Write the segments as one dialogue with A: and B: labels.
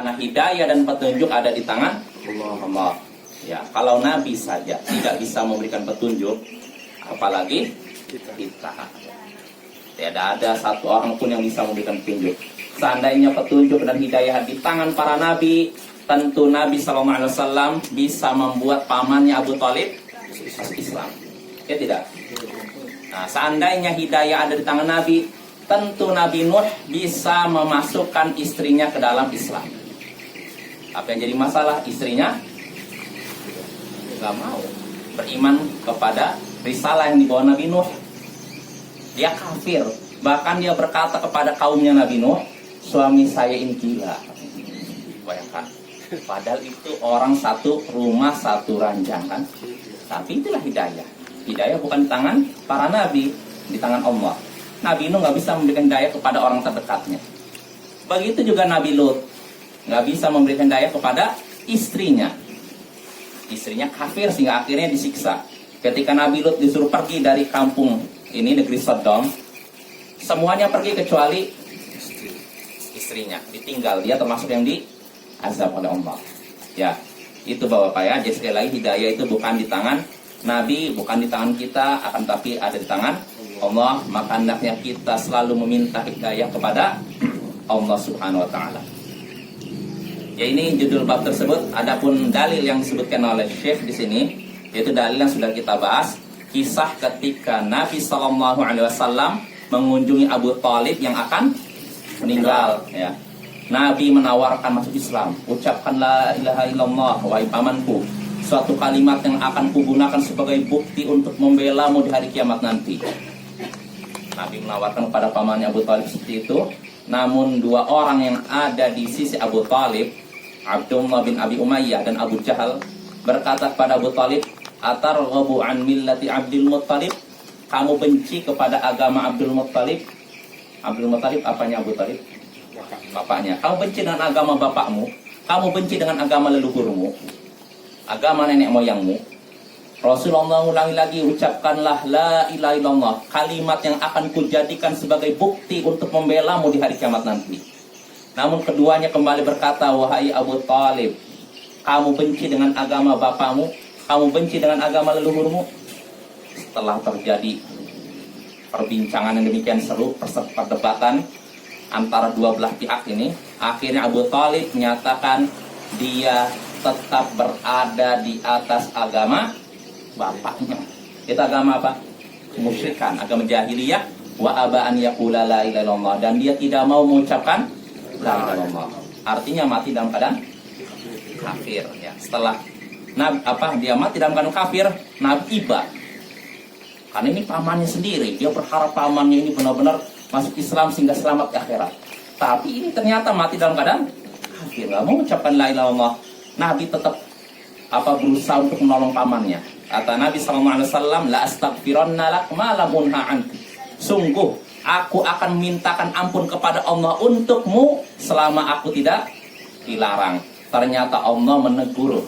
A: Karena hidayah dan petunjuk ada di tangan Allah. Ya, kalau Nabi saja tidak bisa memberikan petunjuk, apalagi kita. Tidak ada satu orang pun yang bisa memberikan petunjuk. Seandainya petunjuk dan hidayah di tangan para Nabi, tentu Nabi SAW bisa membuat pamannya Abu Thalib masuk Islam. Ya tidak? Nah, seandainya hidayah ada di tangan Nabi, tentu Nabi Nuh bisa memasukkan istrinya ke dalam Islam. Apa yang jadi masalah? Istrinya nggak mau beriman kepada risalah yang dibawa Nabi Nuh. Dia kafir. Bahkan dia berkata kepada kaumnya Nabi Nuh, suami saya ini gila. Bayangkan. Padahal itu orang satu rumah, satu ranjang kan. Tapi itulah hidayah. Hidayah bukan di tangan para nabi, di tangan Allah. Nabi Nuh nggak bisa memberikan hidayah kepada orang terdekatnya. Begitu juga Nabi Lut, nggak bisa memberikan hidayah kepada istrinya. Istrinya kafir sehingga akhirnya disiksa. Ketika Nabi Lut disuruh pergi dari kampung ini, negeri Sodom, semuanya pergi kecuali istrinya. Ditinggal, dia termasuk yang diazab oleh Allah. Ya, itu Bapak ya. Jadi sekali lagi hidayah itu bukan di tangan Nabi, bukan di tangan kita, akan tapi ada di tangan Allah. Maka hendaknya kita selalu meminta hidayah kepada Allah Subhanahu wa taala. Ya, ini judul bab tersebut. Adapun dalil yang disebutkan oleh Syekh di sini, yaitu dalil yang sudah kita bahas, kisah ketika Nabi SAW mengunjungi Abu Thalib yang akan meninggal. Ya. Nabi menawarkan masuk Islam. Ucapkan la ilaha illallah, wahai pamanku, suatu kalimat yang akan kugunakan sebagai bukti untuk membelamu di hari kiamat nanti. Nabi menawarkan kepada pamannya Abu Thalib seperti itu. Namun dua orang yang ada di sisi Abu Thalib, Abdullah bin Abi Umayyah dan Abu Jahal, berkata kepada Abu Thalib, atarghabu an millati Abdul Muttalib? Kamu benci kepada agama Abdul Muttalib? Abdul Muttalib apanya Abu Thalib? Bapaknya. Kamu benci dengan agama bapakmu? Kamu benci dengan agama leluhurmu? Agama nenek moyangmu? Rasulullah ulangi lagi, ucapkanlah la ilaha illallah, kalimat yang akan kujadikan sebagai bukti untuk membelamu di hari kiamat nanti. Namun keduanya kembali berkata, wahai Abu Thalib, kamu benci dengan agama bapakmu? Kamu benci dengan agama leluhurmu? Setelah terjadi perbincangan yang demikian seru, perdebatan antara dua belah pihak ini, akhirnya Abu Thalib menyatakan dia tetap berada di atas agama bapaknya. Itu agama apa? Musyrikan, agama jahiliyah. Wa aba an yaqula la ilaha illallah, dan dia tidak mau mengucapkan la ilaha illallah. Artinya mati dalam keadaan kafir ya. Setelah dia mati dalam keadaan kafir, Nabi iba. Karena ini pamannya sendiri, dia berharap pamannya ini benar-benar masuk Islam sehingga selamat di akhirat. Tapi ini ternyata mati dalam keadaan kafir, nggak mau mengucapkan la ilaha illallah. Nabi tetap berusaha untuk menolong pamannya. Kata Nabi SAW, la astaghfiranna lak ma lam unha anka. Sungguh aku akan mintakan ampun kepada Allah untukmu selama aku tidak dilarang. Ternyata Allah menegur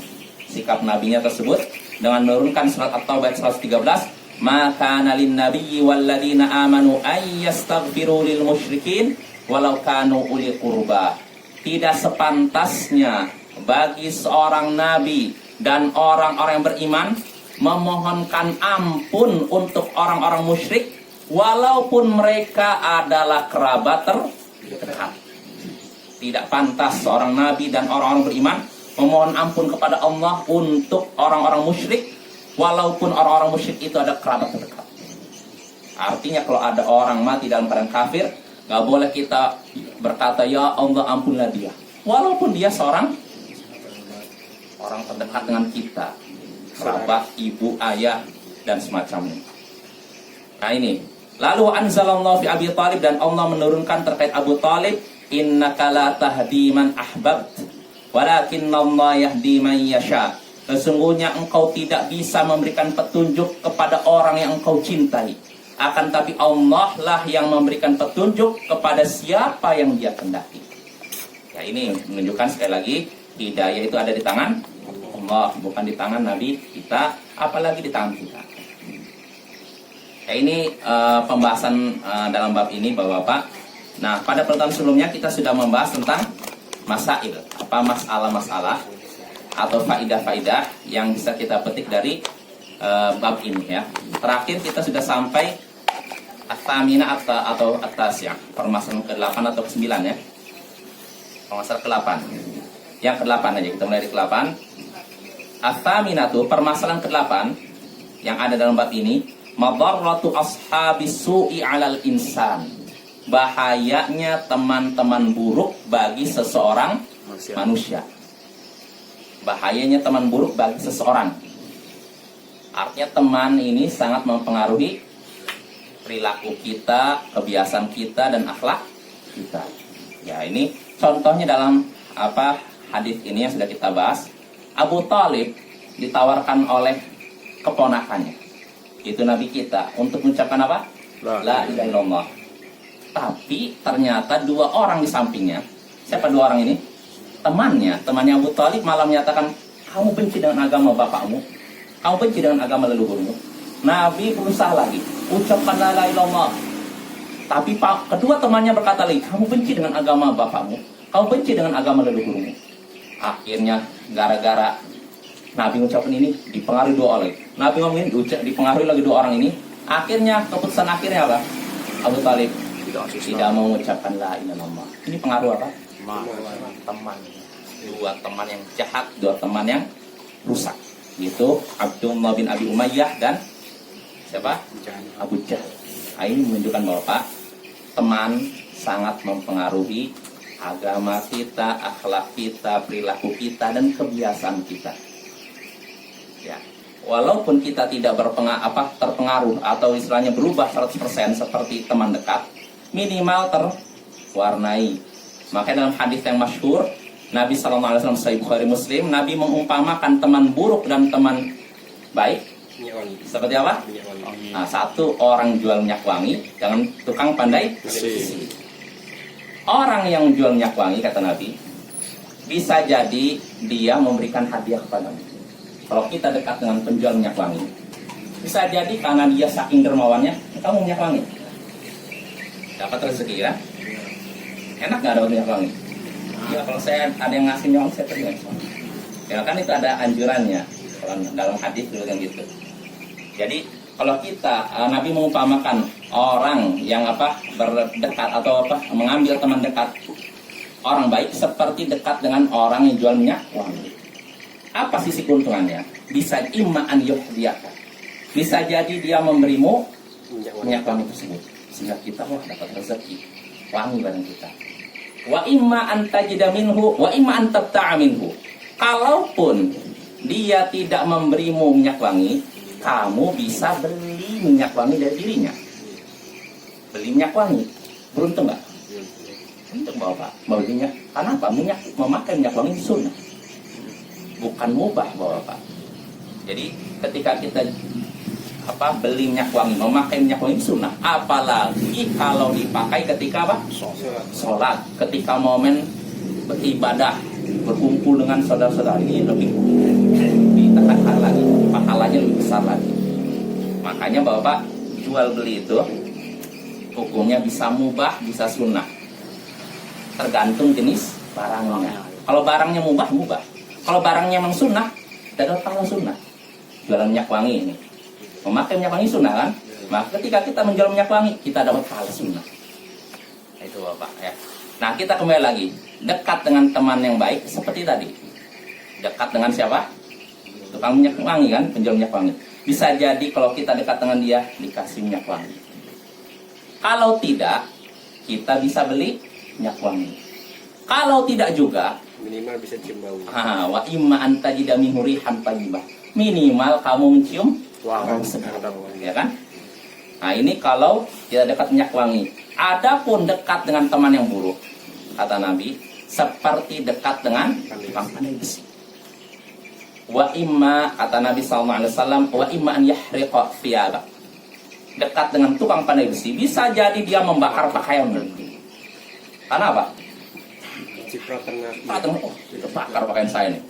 A: sikap nabinya tersebut dengan menurunkan surat At-Taubah 113, maka nalin nabiyyi walladzina amanu ay yastaghfiru lil musyrikin walau kanu uli qurba. Tidak sepantasnya bagi seorang nabi dan orang-orang yang beriman memohonkan ampun untuk orang-orang musyrik walaupun mereka adalah kerabat terdekat. Tidak pantas seorang nabi dan orang-orang beriman memohon ampun kepada Allah untuk orang-orang musyrik walaupun orang-orang musyrik itu ada kerabat terdekat. Artinya kalau ada orang mati dalam keadaan kafir, gak boleh kita berkata ya Allah ampunlah dia, walaupun dia seorang orang terdekat dengan kita, kerabat, ibu, ayah, dan semacamnya. Nah ini, lalu anzalallahu fi Abi Thalib, dan Allah menurunkan terkait Abu Thalib, innaka la tahdi man ahbabt walakinnallaha yahdi man yasha. Sesungguhnya engkau tidak bisa memberikan petunjuk kepada orang yang engkau cintai, akan tapi Allah lah yang memberikan petunjuk kepada siapa yang dia kehendaki. Ya, ini menunjukkan sekali lagi hidayah itu ada di tangan Allah, bukan di tangan Nabi kita, apalagi di tangan kita. Ya, ini pembahasan dalam bab ini Bapak-Bapak. Nah, pada pertemuan sebelumnya kita sudah membahas tentang masail, masalah-masalah atau faidah-faidah yang bisa kita petik dari bab ini ya. Terakhir kita sudah sampai at-tamina atau at-tasya, permasalahan ke-8 atau ke-9 ya. Permasalahan ke-8. Yang ke-8 aja, kita mulai dari ke-8. At-taminatu, permasalahan ke-8 yang ada dalam bab ini, madarratu ashabis su'i 'alal insan. Bahayanya teman-teman buruk bagi seseorang manusia. Bahayanya teman buruk bagi seseorang. Artinya teman ini sangat mempengaruhi perilaku kita, kebiasaan kita, dan akhlak kita. Ya, ini contohnya dalam hadis ini yang sudah kita bahas. Abu Thalib ditawarkan oleh keponakannya, itu Nabi kita, untuk mengucapkan apa? La ilaha illallah. Tapi ternyata dua orang di sampingnya. Siapa dua orang ini? Temannya Abu Thalib malah menyatakan, kamu benci dengan agama bapakmu, kamu benci dengan agama leluhurmu. Nabi berusaha lagi, ucapkan la ilaha illallah. Tapi kedua temannya berkata lagi, kamu benci dengan agama bapakmu, kamu benci dengan agama leluhurmu. Akhirnya gara-gara Nabi mengucapkan ini, dipengaruhi dua orang. Nabi ngomongin, dipengaruhi lagi dua orang ini. Akhirnya keputusan akhirnya apa? Abu Thalib tidak mau mengucapkan la ilaha illallah. Ini pengaruh apa? Teman. Dua teman yang jahat, dua teman yang rusak. Itu Abdullah bin Abi Umayyah dan siapa? Abu Jahal. Ini menunjukkan bahwa Pak, teman sangat mempengaruhi agama kita, akhlak kita, perilaku kita, dan kebiasaan kita. Ya, walaupun kita tidak terpengaruh atau istilahnya berubah 100% seperti teman dekat, minimal terwarnai. Makanya dalam hadis yang masyhur, Nabi SAW, Sahih Bukhari Muslim, Nabi mengumpamakan teman buruk dan teman baik seperti apa? Nah, satu orang jual minyak wangi, jangan tukang pandai besi. Orang yang jual minyak wangi, kata Nabi, bisa jadi dia memberikan hadiah kepadamu. Kalau kita dekat dengan penjual minyak wangi, bisa jadi karena dia saking dermawannya, kamu minyak wangi, dapat rezeki ya. Enak nggak dapat minyak wangi? Ya, kalau saya ada yang ngasih minyak wangi, saya terima. Ya kan itu ada anjurannya dalam hadis dulu yang gitu. Jadi kalau kita, Nabi mengumpamakan orang yang berdekat atau mengambil teman dekat orang baik seperti dekat dengan orang yang jual minyak wangi. Apa sisi keuntungannya? Bisa imma an yuhdiyaka. Bisa jadi dia memberimu minyak wangi tersebut sehingga kita dapat rezeki wangi barang kita. Wa imma an tajida minhu wa imma an tabta'a minhu. Kalaupun dia tidak memberimu minyak wangi, kamu bisa beli minyak wangi dari dirinya. Beli minyak wangi, beruntung nggak? Untuk Bapak membelinya. Karena apa? Memakai minyak wangi sunnah, bukan mubah Bapak. Jadi ketika kita beli minyak wangi, memakai minyak wangi sunnah. Apalagi kalau dipakai ketika sholat, ketika momen beribadah, berkumpul dengan saudara-saudara, ini lebih ditekankan lagi, pahalanya lebih besar lagi. Makanya Bapak jual beli itu hukumnya bisa mubah, bisa sunnah, tergantung jenis barangnya. Kalau barangnya mubah. Kalau barangnya memang sunnah, tidak ada pahala sunnah. Jualan minyak wangi ini, memakai minyak wangi sunnah kan? Maka ketika kita menjual minyak wangi, kita dapat pahala sunnah. Itu Bapak ya. Nah, kita kembali lagi, dekat dengan teman yang baik seperti tadi. Dekat dengan siapa? Tukang minyak wangi kan, penjual minyak wangi. Bisa jadi kalau kita dekat dengan dia, dikasih minyak wangi. Kalau tidak, kita bisa beli minyak wangi. Kalau tidak juga,
B: minimal bisa cium bau.
A: Wa imma anta tajida min rihan thayyibah. Minimal kamu mencium wangi sedap, ya kan? Nah, ini kalau kita dekat minyak wangi. Adapun dekat dengan teman yang buruk, kata Nabi, seperti dekat dengan tukang pandai besi. Wa imma, kata Nabi SAW, wa imma an yahriqa thiyabak. Dekat dengan tukang pandai besi, bisa jadi dia membakar pakaian nanti. Karena apa?
B: Cipratan api.
A: Itu bakar pakaian saya nih.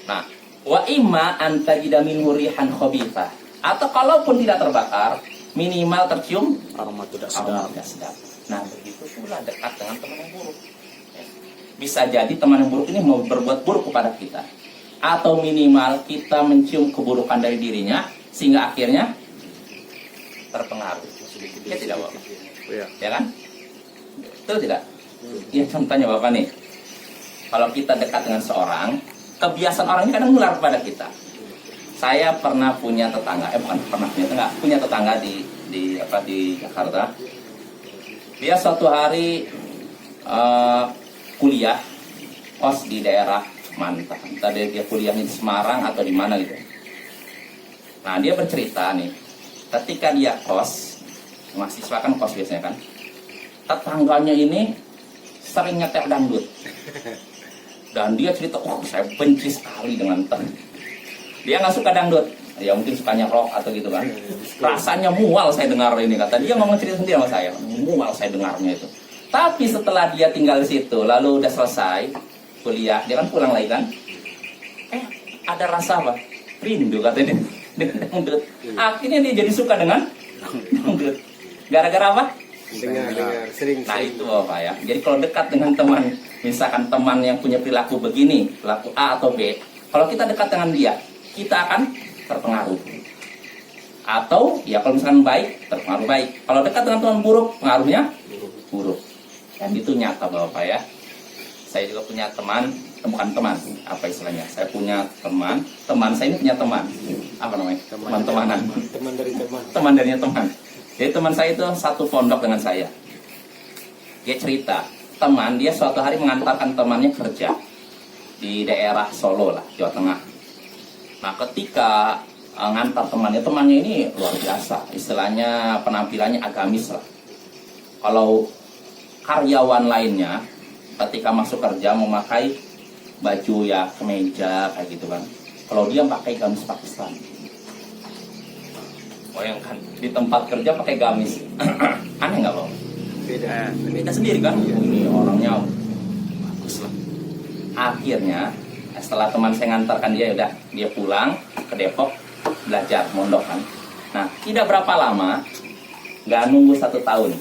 A: Nah, wa imma an tajida minhu rihan khabithah. Atau kalaupun tidak terbakar, minimal tercium aroma tidak sedap. Nah, begitu pula dekat dengan teman yang buruk. bisa jadi teman yang buruk ini mau berbuat buruk kepada kita. Atau minimal kita mencium keburukan dari dirinya, sehingga akhirnya terpengaruh. Ya tidak, Bapak?
B: Iya.
A: Ya kan? Betul tidak? Ya contohnya Bapak nih. Kalau kita dekat dengan seorang, kebiasaan orang ini kadang menular kepada kita. Saya pernah punya tetangga, punya tetangga di Jakarta. Dia suatu hari kuliah kos di daerah Mantap. Tadi dia kuliahnya di Semarang atau di mana gitu. Nah, dia bercerita nih, ketika dia kos, mahasiswa kan kos biasanya kan, tetangganya ini sering nyetel dangdut. Dan dia cerita, saya benci sekali dengan dia nggak suka dangdut. Ya mungkin sukanya rock atau gitu kan. Rasanya mual saya dengar ini, kata dia, ngomong cerita sendiri sama saya. Mual saya dengarnya itu. Tapi setelah dia tinggal di situ, lalu udah selesai kuliah, dia kan pulang lagi kan. Ada rasa apa? Rindu katanya dengan dangdut. Akhirnya dia jadi suka dengan dangdut. Gara-gara apa?
B: Dengar sering.
A: Nah itu Bapak ya. Jadi kalau dekat dengan teman, misalkan teman yang punya perilaku begini, perilaku A atau B, kalau kita dekat dengan dia, kita akan terpengaruh. Atau ya kalau misalkan baik, terpengaruh baik. Kalau dekat dengan teman buruk, pengaruhnya buruk. Dan itu nyata Bapak ya. Saya juga punya teman, bukan teman, apa istilahnya? Saya punya teman saya ini punya teman. Apa namanya? Teman-temanan.
B: Teman dari teman.
A: Teman dari teman. Jadi teman saya itu satu pondok dengan saya. Dia cerita, teman dia suatu hari mengantarkan temannya kerja di daerah Solo lah, Jawa Tengah. Nah, ketika ngantar temannya ini luar biasa, istilahnya penampilannya agamis lah. Kalau karyawan lainnya ketika masuk kerja memakai baju ya kemeja kayak gitu kan. Kalau dia pakai gamis Pakistan. Bayangkan di tempat kerja pakai gamis. Aneh nggak Bang? Beda sendiri kan? Ini orangnya bagus lah. Akhirnya setelah teman saya ngantarkan dia pulang ke Depok belajar mondok kan. Nah, tidak berapa lama, nggak nunggu 1 tahun,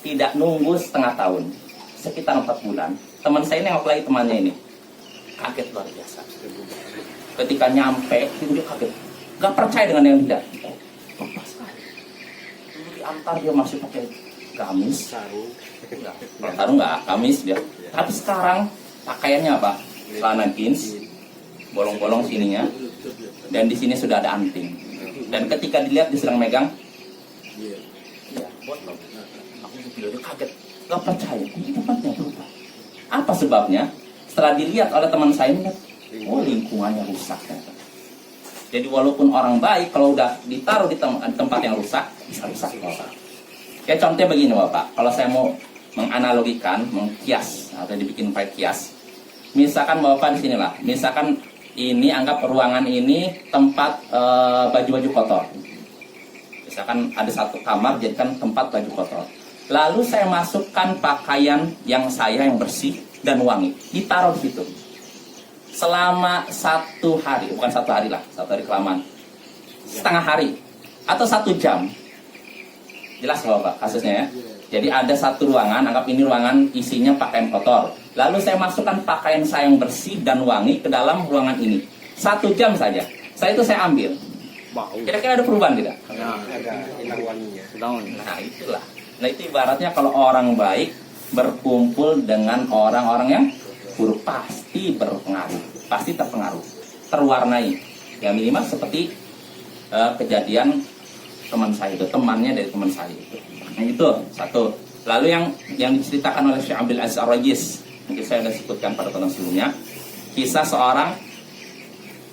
A: tidak nunggu setengah tahun, sekitar 4 bulan, teman saya nengok lagi temannya ini, kaget luar biasa. Ketika nyampe, dia kaget, nggak percaya dengan yang tidak. Pas sekali. Dulu diantar dia masih pakai gamis, sarung nggak, gamis dia. Tapi sekarang pakaiannya apa? Celana jeans, bolong-bolong sininya, dan di sini sudah ada anting. Dan ketika dilihat dia sedang megang, ya, botol. Aku dia kaget, nggak percaya. Ini tempatnya berubah. Apa sebabnya? Setelah dilihat oleh teman saya, lingkungannya rusak. Jadi walaupun orang baik, kalau udah ditaruh di tempat yang rusak, bisa rusak. Ya contohnya begini Bapak, kalau saya mau menganalogikan, mengkias atau dibikin pakai kias. Misalkan Bapak di sinilah, misalkan ini anggap ruangan ini tempat baju-baju kotor. Misalkan ada satu kamar jadikan tempat baju kotor. Lalu saya masukkan pakaian yang bersih dan wangi, ditaruh di situ. Selama 1 hari, bukan 1 hari lah, 1 hari kelamaan, setengah hari atau 1 jam, jelas nggak Pak kasusnya ya? Jadi ada satu ruangan, anggap ini ruangan isinya pakaian kotor. Lalu saya masukkan pakaian saya yang bersih dan wangi ke dalam ruangan ini. 1 jam saja. Setelah itu saya ambil. Kira-kira ada perubahan tidak?
B: Ada hilang wanginya.
A: Nah itulah. Nah itu ibaratnya kalau orang baik berkumpul dengan orang-orang yang buruk pasti berpengaruh, pasti terpengaruh, terwarnai. Ya minimal seperti kejadian teman saya itu, temannya dari teman saya itu. Nah itu satu. Lalu yang diceritakan oleh Syekh Abdul Aziz Ar-Rajis, mungkin saya sudah sebutkan pada tahun sebelumnya, kisah seorang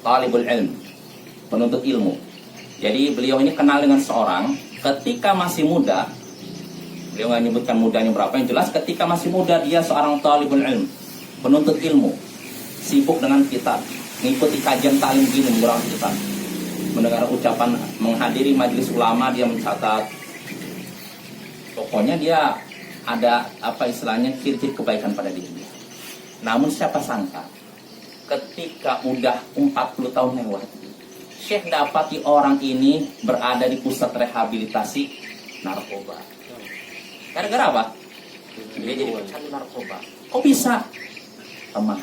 A: talibul ilm, penuntut ilmu. Jadi beliau ini kenal dengan seorang ketika masih muda. Beliau nggak nyebutkan mudanya berapa, yang jelas ketika masih muda dia seorang talibul ilm, penuntut ilmu, sibuk dengan kitab, mengikuti kajian talim gini, mengurang kitab, mendengar ucapan, menghadiri majelis ulama, dia mencatat. Pokoknya dia ada apa istilahnya ciri-ciri kebaikan pada diri dia. Namun siapa sangka ketika udah 40 tahun lewat, Syekh dapati orang ini berada di pusat rehabilitasi narkoba. Gara-gara apa? Dia jadi pecandu narkoba. Kok bisa? teman.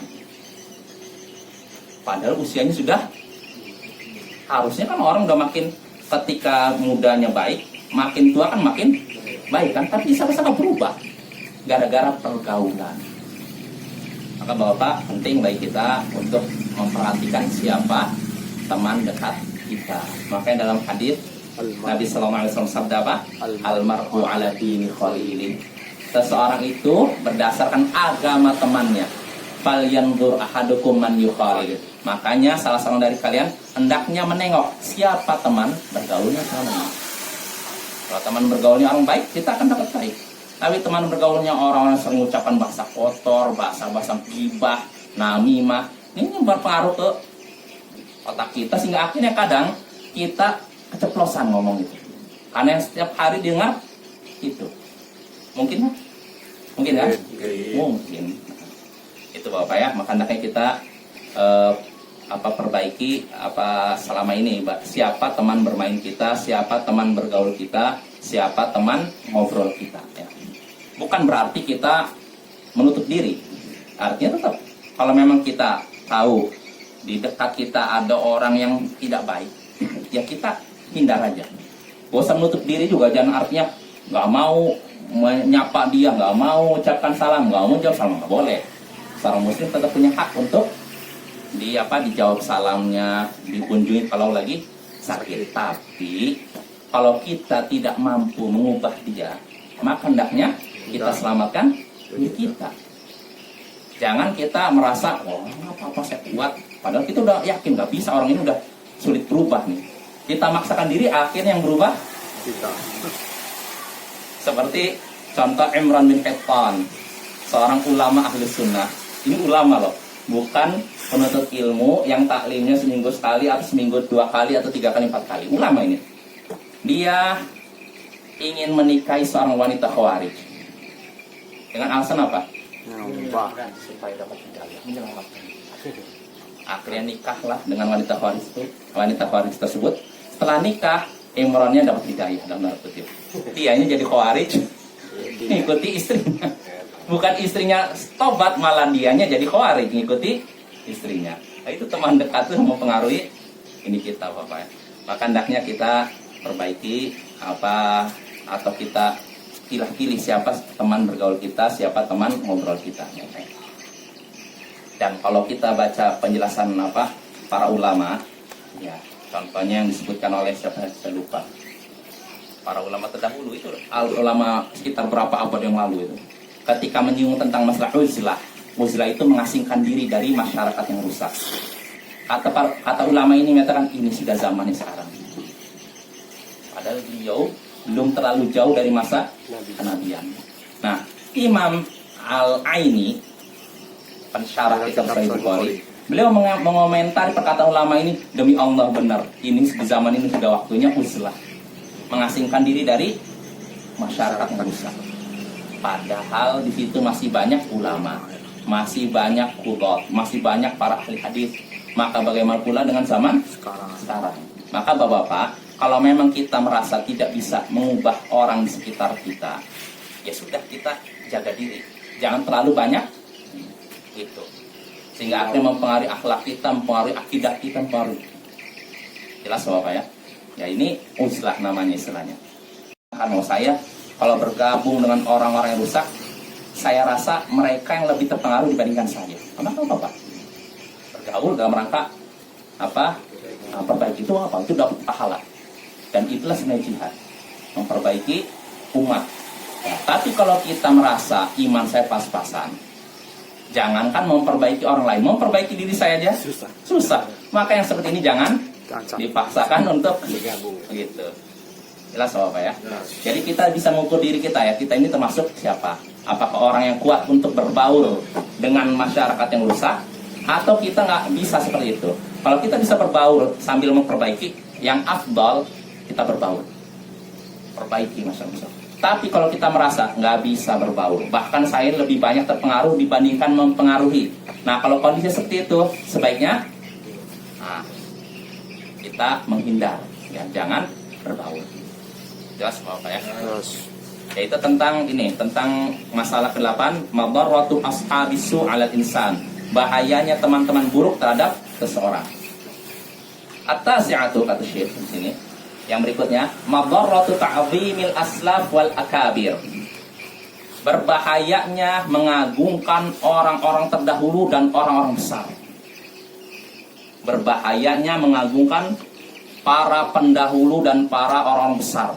A: Padahal usianya sudah, harusnya kan orang udah makin, ketika mudanya baik, makin tua kan makin baik kan, tapi bisa-bisa berubah gara-gara pergaulan. Maka Bapak, penting bagi kita untuk memperhatikan siapa teman dekat kita. Makanya dalam hadis Nabi Sallallahu Alaihi Wasallam sabda apa? Almar'u ala dini khalili. Seseorang itu berdasarkan agama temannya. Falyanzur ahadukum man yukhalil. Makanya salah seorang dari kalian hendaknya menengok siapa teman bergaulnya sama. Kalau teman bergaulnya orang baik, kita akan dapat baik. Tapi teman bergaulnya orang-orang yang sering ucapan bahasa kotor, bahasa-bahasa gibah, namimah, ini berpengaruh ke otak kita sehingga akhirnya kadang kita keceplosan ngomong itu. Karena yang setiap hari dengar itu. Mungkin kan? Mungkin kan? Mungkin. Itu Bapak ya, maka hendaknya kita perbaiki selama ini, siapa teman bermain kita, siapa teman bergaul kita, siapa teman ngobrol kita ya. Bukan berarti kita menutup diri. Artinya tetap kalau memang kita tahu di dekat kita ada orang yang tidak baik, ya kita hindar aja. Gak usah menutup diri juga, jangan artinya nggak mau menyapa dia, nggak mau ucapkan salam, nggak mau jawab salam, nggak boleh. Seorang muslim tetap punya hak untuk dijawab salamnya, dikunjungi kalau lagi sakit. Tapi kalau kita tidak mampu mengubah dia, maka hendaknya kita selamatkan diri kita. Jangan kita merasa, apa-apa saya kuat, padahal kita udah yakin nggak bisa, orang ini udah sulit berubah nih. Kita maksakan diri, akhirnya yang berubah
B: kita.
A: Seperti contoh Imran bin Hittan, seorang ulama ahli sunnah. Ini ulama loh, bukan penuntut ilmu yang taklimnya seminggu sekali atau seminggu 2 kali atau 3 kali 4 kali. Ulama ini. Dia ingin menikahi seorang wanita Khawarij. Dengan alasan apa? Supaya dapat hidayah, menyelamatkan. Akhirnya nikahlah dengan wanita Khawarij tersebut. Setelah nikah, Imrannya dapat hidayah dalam tanda kutip. Dianya jadi Khawarij, ngikuti istrinya. Bukan istrinya tobat, malah dianya jadi Khawarij, ngikuti istrinya. Nah, itu teman dekat itu mempengaruhi ini kita Bapak ya. Maka hendaknya kita perbaiki atau kita pilih siapa teman bergaul kita, siapa teman ngobrol kita. Dan kalau kita baca penjelasan para ulama, ya contohnya yang disebutkan oleh siapa saya lupa. Para ulama terdahulu itu, ulama sekitar berapa abad yang lalu itu, ketika menyinggung tentang masalah uzlah itu mengasingkan diri dari masyarakat yang rusak. Kata ulama ini mengatakan ini sudah zamannya sekarang. Padahal beliau belum terlalu jauh dari masa kenabian. Nah, Imam Al-Aini, pensyarah kitab Sahih Bukhari, beliau mengomentari perkataan ulama ini, demi Allah benar, ini di zaman ini sudah waktunya uzlah, mengasingkan diri dari masyarakat yang rusak. Padahal di situ masih banyak ulama, masih banyak qudhat, masih banyak para ahli hadis. Maka bagaimana pula dengan zaman sekarang? Maka Bapak-bapak, kalau memang kita merasa tidak bisa mengubah orang di sekitar kita, ya sudah, kita jaga diri. Jangan terlalu banyak itu. Sehingga akhirnya mempengaruhi akhlak kita, mempengaruhi akidah kita, mempengaruhi. Jelas Bapak ya? Ya ini uzlah namanya istilahnya. Kalau saya, kalau bergabung dengan orang-orang yang rusak, saya rasa mereka yang lebih terpengaruh dibandingkan saya. Kenapa Bapak? Bergaul dalam rangka perbaiki itu apa? Itu dapat pahala. Dan itulah sebenarnya jihad, memperbaiki umat. Ya, tapi kalau kita merasa iman saya pas-pasan, jangankan memperbaiki orang lain, memperbaiki diri saya aja susah. Maka yang seperti ini jangan dipaksakan untuk
B: bergabung.
A: Gitu. Jelas Bapak ya. Jadi kita bisa mengukur diri kita ya. Kita ini termasuk siapa? Apakah orang yang kuat untuk berbaur dengan masyarakat yang rusak, atau kita nggak bisa seperti itu? Kalau kita bisa berbaur sambil memperbaiki, yang afdal kita berbaur, perbaiki masyarakat. Tapi kalau kita merasa nggak bisa berbaur, bahkan saya lebih banyak terpengaruh dibandingkan mempengaruhi. Nah, kalau kondisi seperti itu, sebaiknya kita menghindar, ya, jangan berbaur. Jelas Bapak ya? Yaitu tentang masalah ke-8, madarratu ashabisu 'alal insan, bahayanya teman-teman buruk terhadap seseorang. At-tasi'atu kata Syekh di sini. Yang berikutnya, madarratu ta'zimil aslaf wal akabir. Berbahayanya mengagungkan orang-orang terdahulu dan orang-orang besar. Berbahayanya mengagungkan para pendahulu dan para orang besar.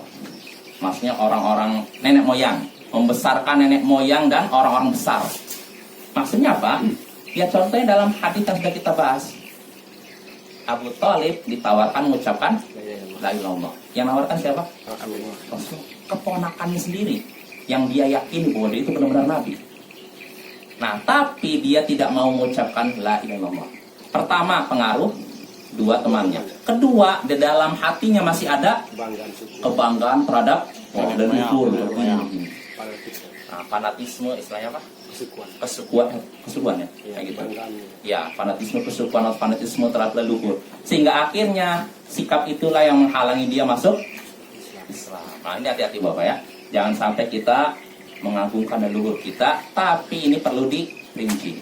A: Maksudnya orang-orang nenek moyang, membesarkan nenek moyang dan orang-orang besar. Maksudnya apa? Ya contohnya dalam hadis yang sudah kita bahas. Abu Thalib ditawarkan mengucapkan la ilaha illallah. Yang nawarkan siapa? Rasul. Keponakannya sendiri yang dia yakini bahwa dia itu benar-benar nabi. Nah, tapi dia tidak mau mengucapkan la ilaha illallah. Pertama, pengaruh. Dua, temannya. Kedua, di dalam hatinya masih ada kebanggaan terhadap leluhur. Nah, fanatisme istilahnya apa? Kesukuan ya, kayak gitu. Ya, fanatisme kesukuan atau fanatisme terhadap leluhur. Sehingga akhirnya sikap itulah yang menghalangi dia masuk Islam. Nah, ini hati-hati Bapak ya. Jangan sampai kita mengagungkan leluhur kita, tapi ini perlu dirinci.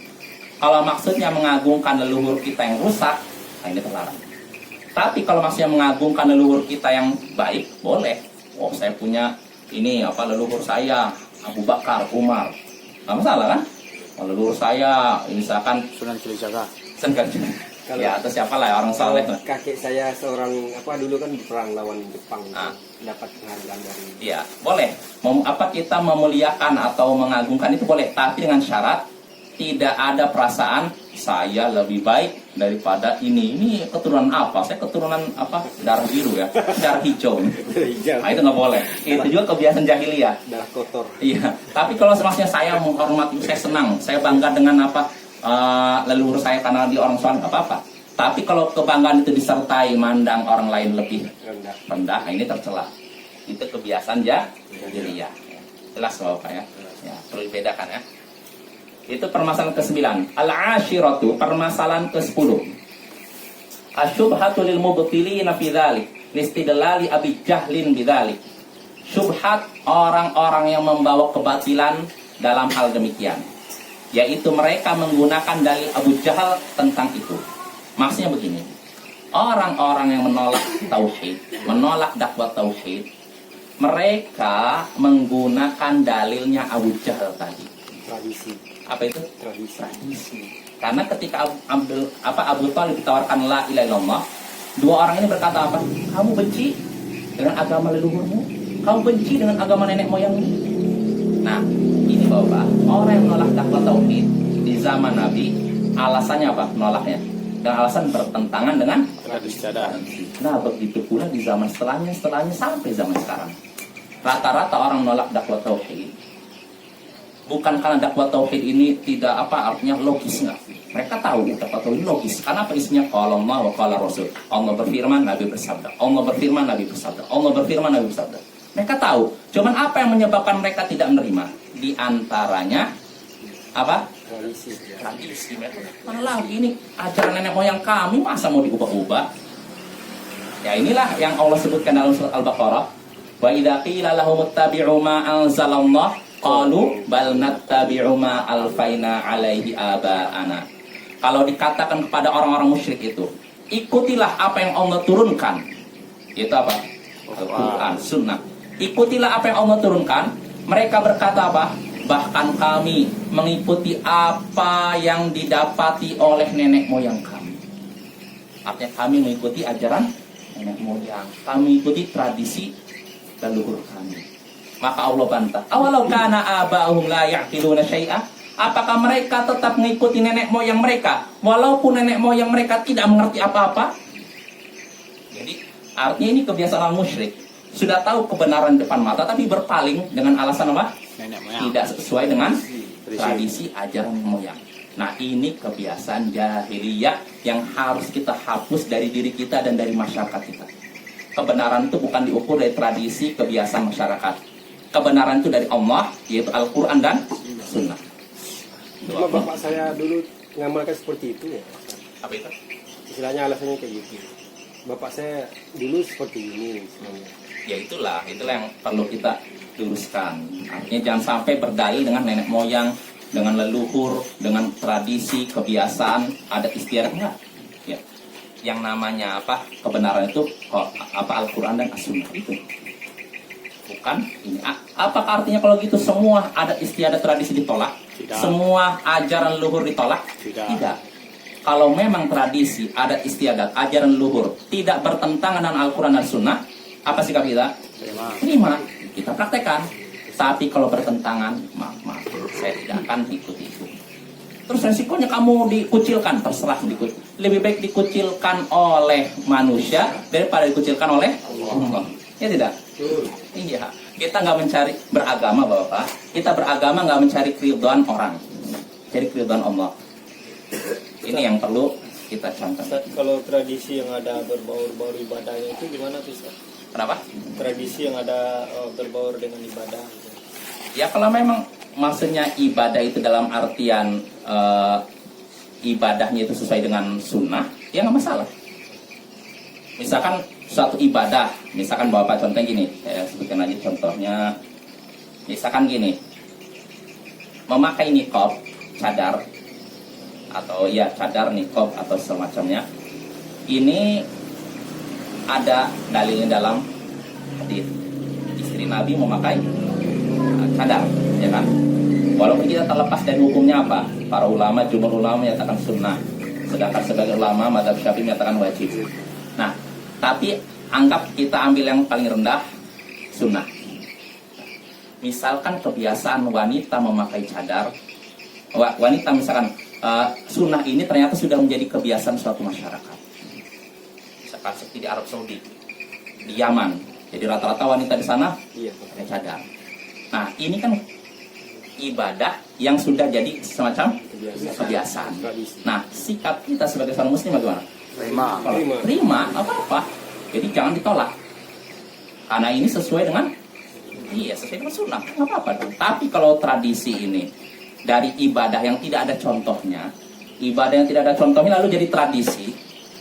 A: Kalau maksudnya mengagungkan leluhur kita yang rusak, nah ini terlarang. Tapi kalau maksudnya mengagungkan leluhur kita yang baik, boleh. Oh, saya punya ini leluhur saya Abu Bakar, Umar. Nggak masalah kan? Kalau leluhur saya, misalkan
B: Sunan Kalijaga.
A: Ya, atau siapa lah orang saleh lah.
B: Kakek saya seorang dulu kan perang lawan Jepang, dapat penghargaan dari.
A: Iya, boleh. Kita memuliakan atau mengagungkan itu boleh, tapi dengan syarat tidak ada perasaan saya lebih baik daripada ini. Ini keturunan apa? Saya keturunan darah biru ya, darah hijau. Nah, itu nggak boleh. Itu juga kebiasaan jahiliyah.
B: Darah kotor.
A: Iya. Tapi kalau maksudnya saya menghormati, saya senang, saya bangga dengan leluhur saya karena di orang soleh, apa-apa. Tapi kalau kebanggaan itu disertai mandang orang lain lebih rendah, ini tercela. Itu kebiasaan jahiliyah. Jelas Bapak ya? Ya, perlu dibedakan ya. Itu permasalahan ke-9. Al-ashiratu, permasalahan ke-10. Asyubhatu lil mubtilina fi dzalik, listidlali Abi Jahlin bidzalik. Syubhat orang-orang yang membawa kebatilan dalam hal demikian, yaitu mereka menggunakan dalil Abu Jahal tentang itu. Maksudnya begini, orang-orang yang menolak tauhid, menolak dakwah tauhid, mereka menggunakan dalilnya Abu Jahal tadi.
B: Tradisi.
A: Apa itu?
B: Tradisi.
A: Karena ketika Abu Thalib ditawarkan la ilaha illallah, dua orang ini berkata apa? Kamu benci dengan agama leluhurmu, kamu benci dengan agama nenek moyangmu. Nah, ini Bapak, orang yang menolak dakwah tauhid di zaman Nabi, alasannya apa? Menolaknya dengan alasan bertentangan dengan
B: Tradisi.
A: Nah, begitu pula di zaman setelahnya sampai zaman sekarang. Rata-rata orang menolak dakwah tauhid bukan karena dakwah tauhid ini tidak artinya logis, enggak. Mereka tahu dakwah tauhid logis. Karena apa isinya? Qala Allah wa qala Rasul. Allah berfirman, Nabi bersabda. Allah berfirman, Nabi bersabda. Allah berfirman, Nabi bersabda. Mereka tahu. Cuman apa yang menyebabkan mereka tidak menerima? Di antaranya apa? Tradisi. Mana lagi ini ajaran nenek moyang kami masa mau diubah-ubah? Ya inilah yang Allah sebutkan dalam surat Al-Baqarah. Wa idza qila lahum ittabi'u ma anzalallah qalu bal nattabi'u ma alfaina alaihi aba'ana. Kalau dikatakan kepada orang-orang musyrik itu, ikutilah apa yang Allah turunkan. Itu apa? Al-Quran, Sunnah. Ikutilah apa yang Allah turunkan. Mereka berkata apa? Bahkan kami mengikuti apa yang didapati oleh nenek moyang kami. Artinya kami mengikuti ajaran nenek moyang. Kami mengikuti tradisi leluhur kami. Maka Allah bantah. Awalau kana aba'uhum la ya'qiluna syai'a? Apakah mereka tetap mengikuti nenek moyang mereka walaupun nenek moyang mereka tidak mengerti apa-apa? Jadi artinya ini kebiasaan orang musyrik. Sudah tahu kebenaran depan mata tapi berpaling dengan alasan apa?
B: Nenek moyang.
A: Tidak sesuai dengan tradisi ajaran moyang. Nah, ini kebiasaan jahiliyah yang harus kita hapus dari diri kita dan dari masyarakat kita. Kebenaran itu bukan diukur dari tradisi kebiasaan masyarakat. Kebenaran itu dari Allah, yaitu Al-Quran dan Sunnah.
B: Cuma bapak saya dulu mengamalkan seperti itu ya.
A: Apa itu?
B: Istilahnya alasannya kayak gitu. Bapak saya dulu seperti ini sebenarnya.
A: Ya itulah yang perlu kita luruskan. Artinya jangan sampai berdalil dengan nenek moyang, dengan leluhur, dengan tradisi, kebiasaan, adat istiadat enggak. Ya. Yang namanya apa? Kebenaran itu Al-Qur'an dan As-Sunnah itu. Bukan ini. Apakah artinya kalau gitu semua adat istiadat tradisi ditolak?
B: Tidak.
A: Semua ajaran leluhur ditolak?
B: Tidak.
A: Kalau memang tradisi, adat istiadat, ajaran leluhur tidak bertentangan dengan Al-Qur'an dan Sunnah, apa sikap kita? Terima. Kita praktekkan. Tapi kalau bertentangan, maaf, saya tidak akan ikuti itu. Terus resikonya kamu dikucilkan, terserah lebih baik dikucilkan oleh manusia daripada dikucilkan oleh Allah. Ya tidak? Iya. Kita nggak mencari beragama, Bapak. Kita beragama nggak mencari keridhaan orang, cari keridhaan Allah. Ini yang perlu kita camkan.
C: Kalau tradisi yang ada berbaur-baur ibadahnya itu gimana tuh, Ustaz?
A: Kenapa?
C: Tradisi yang ada berbaur dengan ibadah gitu.
A: Ya kalau memang maksudnya ibadah itu dalam artian ibadahnya itu sesuai dengan sunnah, ya nggak masalah. Misalkan suatu ibadah, misalkan Bapak contoh gini, saya sebutkan aja contohnya. Misalkan gini, memakai niqab, cadar, atau ya cadar, niqab atau semacamnya, ini ada dalilnya dalam hadis. Istri Nabi memakai cadar, ya kan? Walaupun kita terlepas dari hukumnya apa, para ulama, jumhur ulama menyatakan sunnah, sedangkan sebagai ulama mazhab Syafi'i menyatakan wajib. Nah, tapi anggap kita ambil yang paling rendah, sunnah. Misalkan kebiasaan wanita memakai cadar, wanita misalkan sunnah ini ternyata sudah menjadi kebiasaan suatu masyarakat. Misalkan seperti di Arab Saudi, di Yaman, jadi rata-rata wanita di sana pakai cadar. Nah, ini kan ibadah yang sudah jadi semacam kebiasaan. Nah, sikap kita sebagai seorang muslim bagaimana? Terima, apa-apa. Jadi jangan ditolak. Karena ini sesuai dengan sunnah, nggak apa-apa. Tapi kalau tradisi ini dari ibadah yang tidak ada contohnya, lalu jadi tradisi,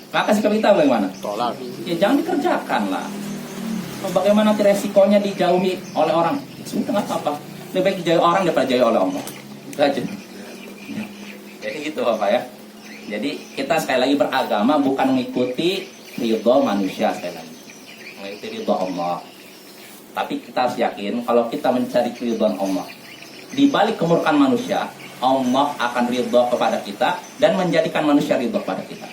A: maka sikap kita bagaimana?
B: Tolak.
A: Ya jangan dikerjakan lah. Bagaimana nanti resikonya dijauhi oleh orang? Sudah nggak apa-apa. Lebih baik dijauhi orang daripada dijauhi oleh Allah. Aja. Jadi gitu Bapak ya. Jadi kita sekali lagi beragama bukan mengikuti ridho manusia sekali lagi, mengikuti ridho Allah. Tapi kita harus yakin kalau kita mencari keridhaan Allah, di balik kemurkaan manusia, Allah akan ridho kepada kita dan menjadikan manusia ridho kepada kita.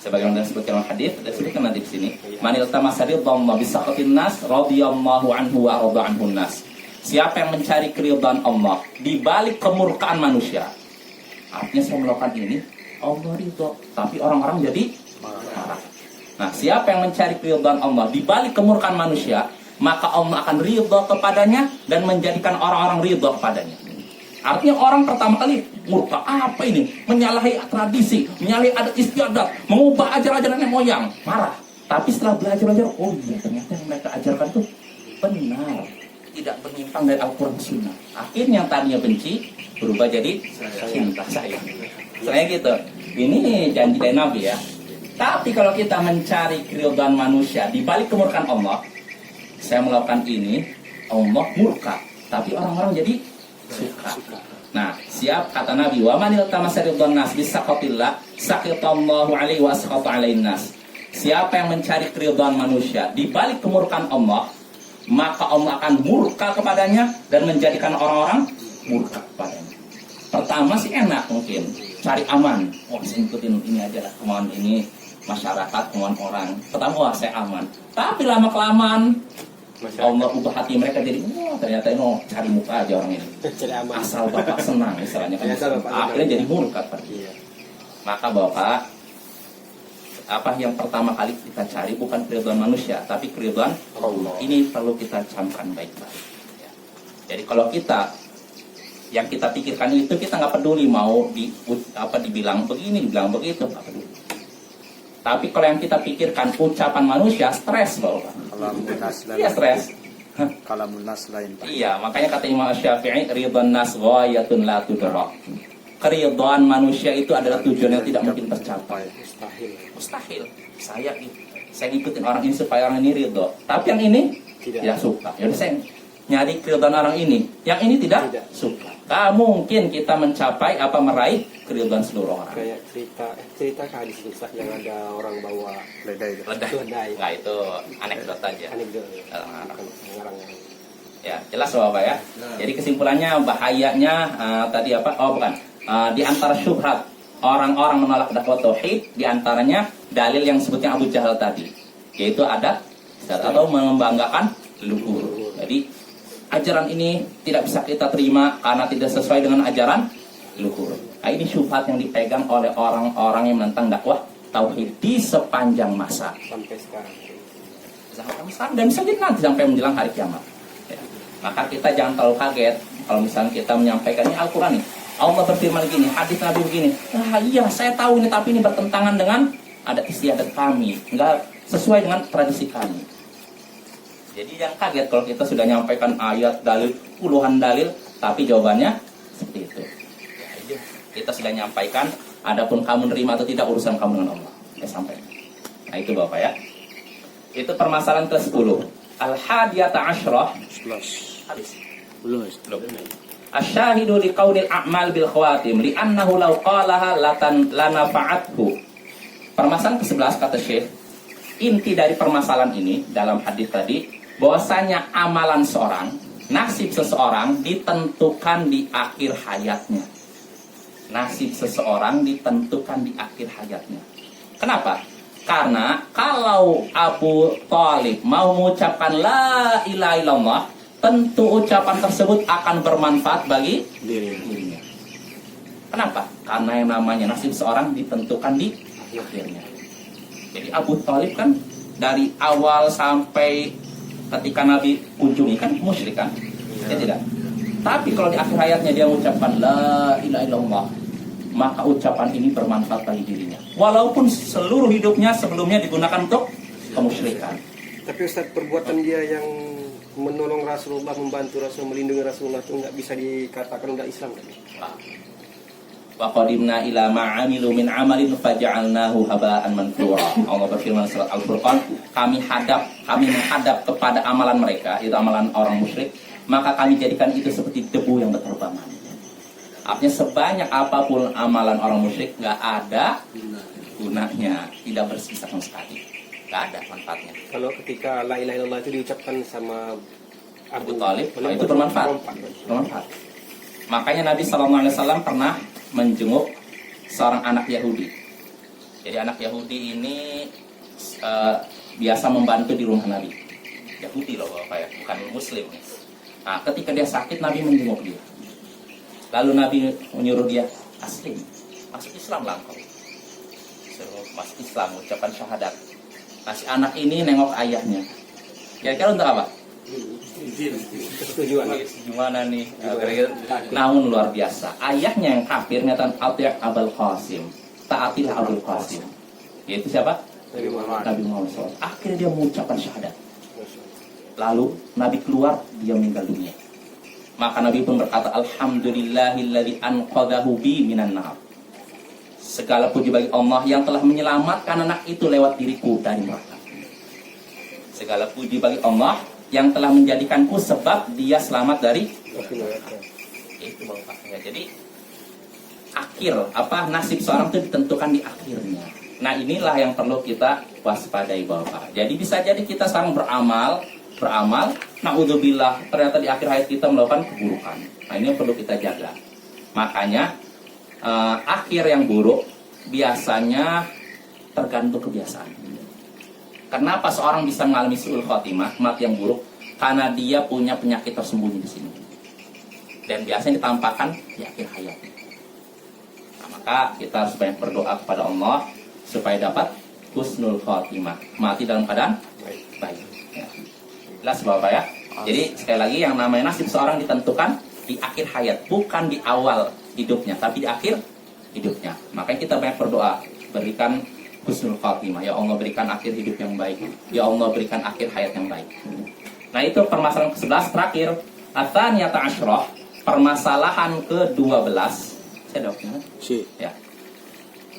A: Sebagaimana disebutkan dalam hadis, disebutkan nanti di sini, manil tamasa ridhallah bisaqatin nas radhiyallahu anhu wa rada anhun nas. Siapa yang mencari keridhaan Allah di balik kemurkaan manusia, artinya saya melakukan ini, Allah ridho, tapi orang-orang jadi marah. Nah, siapa yang mencari keridhaan Allah di balik kemurkaan manusia, maka Allah akan ridho kepadanya dan menjadikan orang-orang ridho kepadanya. Artinya orang pertama kali murka, apa ini? Menyalahi tradisi, menyalahi adat istiadat, mengubah ajaran-ajaran nenek moyang, marah. Tapi setelah belajar, oh iya ternyata yang mereka ajarkan itu benar, tidak menyimpang dari Al-Quran Sunnah. Akhirnya yang tadinya benci berubah jadi cinta sayang. Saya gitu. Ini janji dari Nabi ya. Tapi kalau kita mencari keridhaan manusia di balik kemurkaan Allah, saya melakukan ini, Allah murka, tapi orang-orang jadi suka. Nah, siap kata Nabi, wa manil tamasa ridwan nas bisaqatillah saqitallahu alaihi wa asqata alaihin nas. Siapa yang mencari keridhaan manusia di balik kemurkaan Allah, maka Allah akan murka kepadanya dan menjadikan orang-orang murka kepadanya. Pertama sih enak mungkin, cari aman. Saya ikutin ini aja lah, kemauan ini masyarakat, kemauan orang. Pertama saya aman. Tapi lama-kelamaan Allah ubah hati mereka jadi, ternyata ini cari muka aja orang ini. Asal Bapak senang istilahnya kan. Akhirnya jadi murka. Maka Bapak, apa yang pertama kali kita cari bukan keridhaan manusia, tapi keridhaan Allah. Ini perlu kita camkan baik-baik. Jadi kalau kita yang kita pikirkan itu, kita nggak peduli mau dibilang begini, dibilang begitu, nggak peduli. Tapi kalau yang kita pikirkan ucapan manusia, stres Bapak. Iya stres.
D: Kalamun nas lain.
A: Iya, makanya kata Imam Syafi'i, ridwan nas ghayatun la tudrak. Keridhaan manusia itu adalah tujuan yang tidak mungkin tercapai. Mustahil. Saya ngikutin orang ini supaya orang ini ridho. Tapi yang ini tidak suka. Ya udah saya nyari keridhaan orang ini, yang ini tidak,
B: Tidak.
A: suka. Tak mungkin kita mencapai meraih keridhaan seluruh orang.
B: Kayak cerita ke hadis Ustaz yang ada orang bawa
D: Ledai itu.
A: Ledah. Nah, itu anekdot aja.
B: anekdot
A: Dalam Arab.
B: ngarang.
A: Ya, jelas Bapak ya. Jadi kesimpulannya bahayanya tadi apa? Oh, bukan. Di antara syubhat orang-orang menolak dakwah tauhid, di antaranya dalil yang sebutnya Abu Jahal tadi, yaitu ada atau membanggakan leluhur. Jadi ajaran ini tidak bisa kita terima karena tidak sesuai dengan ajaran leluhur. Nah, ini syubhat yang dipegang oleh orang-orang yang menentang dakwah tauhid di sepanjang masa.
B: Sampai sekarang.
A: Dan bisa jadi nanti sampai menjelang hari kiamat. Ya. Maka kita jangan terlalu kaget kalau misalnya kita menyampaikan ini Al-Quran nih. Allah berfirman begini, hadis Nabi begini. Ah iya, saya tahu ini, tapi ini bertentangan dengan adat istiadat kami, enggak sesuai dengan tradisi kami. Jadi jangan kaget kalau kita sudah menyampaikan ayat, dalil, puluhan dalil, tapi jawabannya seperti itu. Ya, kita sudah menyampaikan, adapun kamu nerima atau tidak urusan kamu dengan Allah. Ya sampai. Nah itu Bapak ya. Itu permasalahan ke-10. Al-hadiyata asyrah.
D: 11.
A: Habis.
D: Belum.
A: Asyahidu liqaulil a'mal bil khawatim li'annahu law qalaha lanafa'athu. Permasalahan ke-11 kata Syekh, inti dari permasalahan ini dalam hadis tadi bahwasanya amalan seorang, nasib seseorang ditentukan di akhir hayatnya. Nasib seseorang ditentukan di akhir hayatnya. Kenapa? Karena kalau Abu Thalib mau mengucapkan la ilaha illallah, tentu ucapan tersebut akan bermanfaat bagi dirinya. Kenapa? Karena yang namanya nasib seorang ditentukan di akhirnya. Jadi Abu Thalib kan dari awal sampai ketika Nabi kunjungi kan musyrik kan? Ya tidak. Tapi kalau di akhir hayatnya dia mengucapkan la ilaha illallah, maka ucapan ini bermanfaat bagi dirinya. Walaupun seluruh hidupnya sebelumnya digunakan untuk kemusyrikan.
B: Tapi Ustaz, perbuatan dia yang menolong Rasulullah, membantu Rasul, melindungi Rasulullah itu nggak bisa dikatakan udah Islam kan?
A: Wa qadimna ila ma'amilu min amalin faja'alnahu haba'an manthura. Allah berfirman surat Al-Furqan, kami menghadap kepada amalan mereka, itu amalan orang musyrik, maka kami jadikan itu seperti debu yang berterbangan. Artinya sebanyak apapun amalan orang musyrik nggak ada gunanya, tidak bersisa sama sekali, nggak ada manfaatnya.
B: Kalau ketika la ilaha illallah itu diucapkan sama
A: Abu Thalib, itu bermanfaat. Makanya Nabi SAW pernah menjenguk seorang anak Yahudi. Jadi anak Yahudi ini biasa membantu di rumah Nabi. Yahudi loh Bapak ya, bukan Muslim. Nah, ketika dia sakit, Nabi menjenguk dia. Lalu Nabi menyuruh dia aslim, masuk Islam lah engkau. Suruh masuk Islam, ucapan syahadat. Nah, si anak ini nengok ayahnya. Kira-kira untuk apa?
B: Tujuan.
A: Gimana nih? Namun luar biasa. Ayahnya yang kafir nyata atiq Abul Qasim. Taatilah Abul Qasim. Yaitu siapa? Nabi Muhammad SAW. Akhirnya dia mengucapkan syahadat. Lalu Nabi keluar, dia meninggal dunia. Maka Nabi pun berkata, Alhamdulillahilladzi anqadhahu bi minan nar. Segala puji bagi Allah yang telah menyelamatkan anak itu lewat diriku dari neraka. Segala puji bagi Allah yang telah menjadikanku sebab dia selamat dari neraka. Itu Bapak ya. Jadi akhir nasib seorang itu ditentukan di akhirnya. Nah, inilah yang perlu kita waspadai Bapak. Jadi bisa jadi kita sekarang beramal, naudzubillah, ternyata di akhir hayat kita melakukan keburukan. Nah, ini yang perlu kita jaga. Makanya akhir yang buruk biasanya tergantung kebiasaan. Kenapa seorang bisa mengalami su'ul khotimah, mati yang buruk? Karena dia punya penyakit tersembunyi di sini. Dan biasanya ditampakkan di akhir hayatnya. Nah, maka kita harus banyak berdoa kepada Allah supaya dapat husnul khotimah, mati dalam keadaan baik. Ya. Jelas Bapak ya. Jadi sekali lagi yang namanya nasib seorang ditentukan di akhir hayat, bukan di awal hidupnya, tapi di akhir hidupnya. Makanya kita banyak berdoa, berikan husnul khatimah. Ya Allah, berikan akhir hidup yang baik. Ya Allah, berikan akhir hayat yang baik. Nah, itu permasalahan ke-11 terakhir. Atsaniyata asyrah, permasalahan ke-12. Saya dokter. Ya.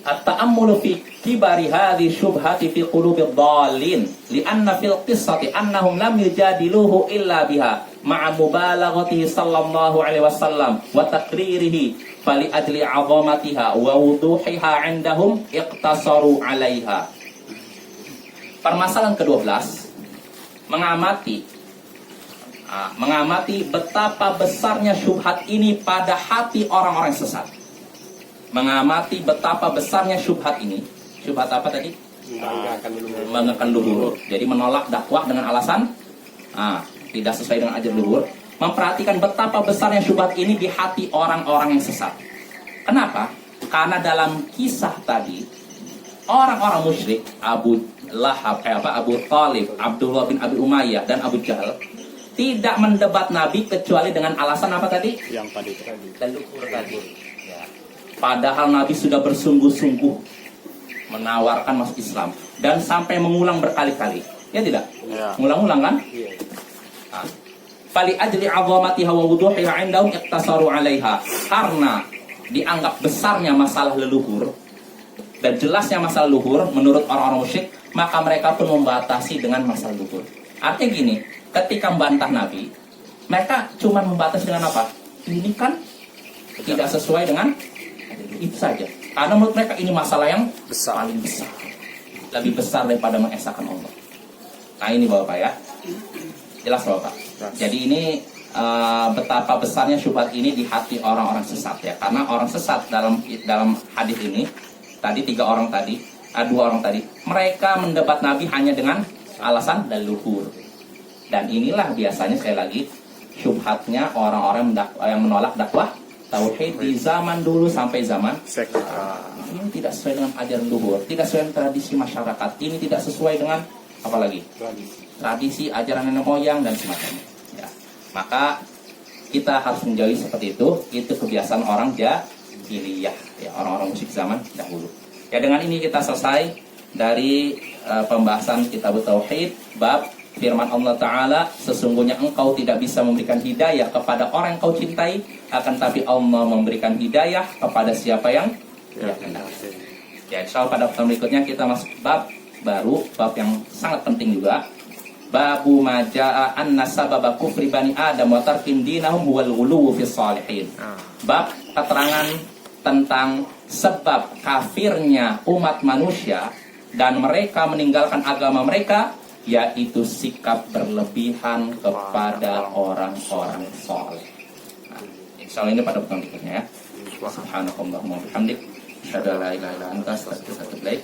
A: At-ta'ammulu fi kibari hadhi syubhati fi qulubil dhalin li'anna fil qissati annahum lam yujadiluhu illa biha ma'a mubalaghatihi sallallahu alaihi wasallam wa taqririhi fali ajli 'azamatiha wa wuduhiha 'indahum iqtasaru 'alaiha. Permasalahan ke-12, mengamati betapa besarnya syubhat ini pada hati orang-orang sesat. Mengamati betapa besarnya syubhat ini. Syubhat apa tadi? Membanggakan luhur. Jadi menolak dakwah dengan alasan tidak sesuai dengan ajaran luhur. Memperhatikan betapa besarnya syubhat ini di hati orang-orang yang sesat. Kenapa? Karena dalam kisah tadi orang-orang musyrik Abu Lahab, Abu Thalib, Abdullah bin Abi Umayyah dan Abu Jahal tidak mendebat Nabi kecuali dengan alasan apa tadi?
D: Yang tadi.
A: Leluhur tadi. Ya. Padahal Nabi sudah bersungguh-sungguh menawarkan masuk Islam dan sampai mengulang berkali-kali. Ya tidak?
D: Ya.
A: Ngulang-ulang kan? Fali ajli 'azamatiha wa wuduhiha 'indahum iqtasaru 'alaiha. Karena dianggap besarnya masalah leluhur dan jelasnya masalah leluhur menurut orang-orang musyrik, maka mereka pun membatasi dengan masalah leluhur. Artinya gini, ketika membantah Nabi, mereka cuma membatasi dengan apa? Ini kan tidak sesuai dengan itu saja. Karena menurut mereka ini masalah yang paling besar, lebih besar daripada mengesahkan Allah. Nah ini Bapak ya, jelas Bapak. Jadi ini betapa besarnya syubhat ini di hati orang-orang sesat ya. Karena orang sesat dalam hadis ini tadi dua orang tadi, mereka mendebat Nabi hanya dengan alasan leluhur. Dan inilah biasanya sekali lagi syubhatnya orang-orang yang menolak dakwah tauhid di zaman dulu sampai zaman ini tidak sesuai dengan ajaran luhur, tidak sesuai dengan tradisi masyarakat, ini tidak sesuai dengan apalagi tradisi ajaran nenek moyang dan semacamnya. Ya. Maka kita harus menjauhi seperti itu kebiasaan orang jahiliyah, ya, orang-orang musyrik zaman dahulu. Ya, dengan ini kita selesai dari pembahasan kitab tauhid bab firman Allah Ta'ala, sesungguhnya engkau tidak bisa memberikan hidayah kepada orang yang kau cintai, akan tapi Allah memberikan hidayah kepada siapa yang dia kehendaki. Ya, insya Allah pada pertemuan berikutnya kita masuk bab baru, bab yang sangat penting juga. Babu maja'a anna sababa kufri bani Adam wa tarkim dinahum huwal ghuluwu fis salihin. Bab keterangan tentang sebab kafirnya umat manusia dan mereka meninggalkan agama mereka, yaitu sikap berlebihan kepada orang-orang soleh. Nah, insya Allah ini pada pertemuan berikutnya ya. Subhanakallahumma wa bihamdik, asyhadu an la ilaha illa anta, astaghfiruka wa atubu ilaik.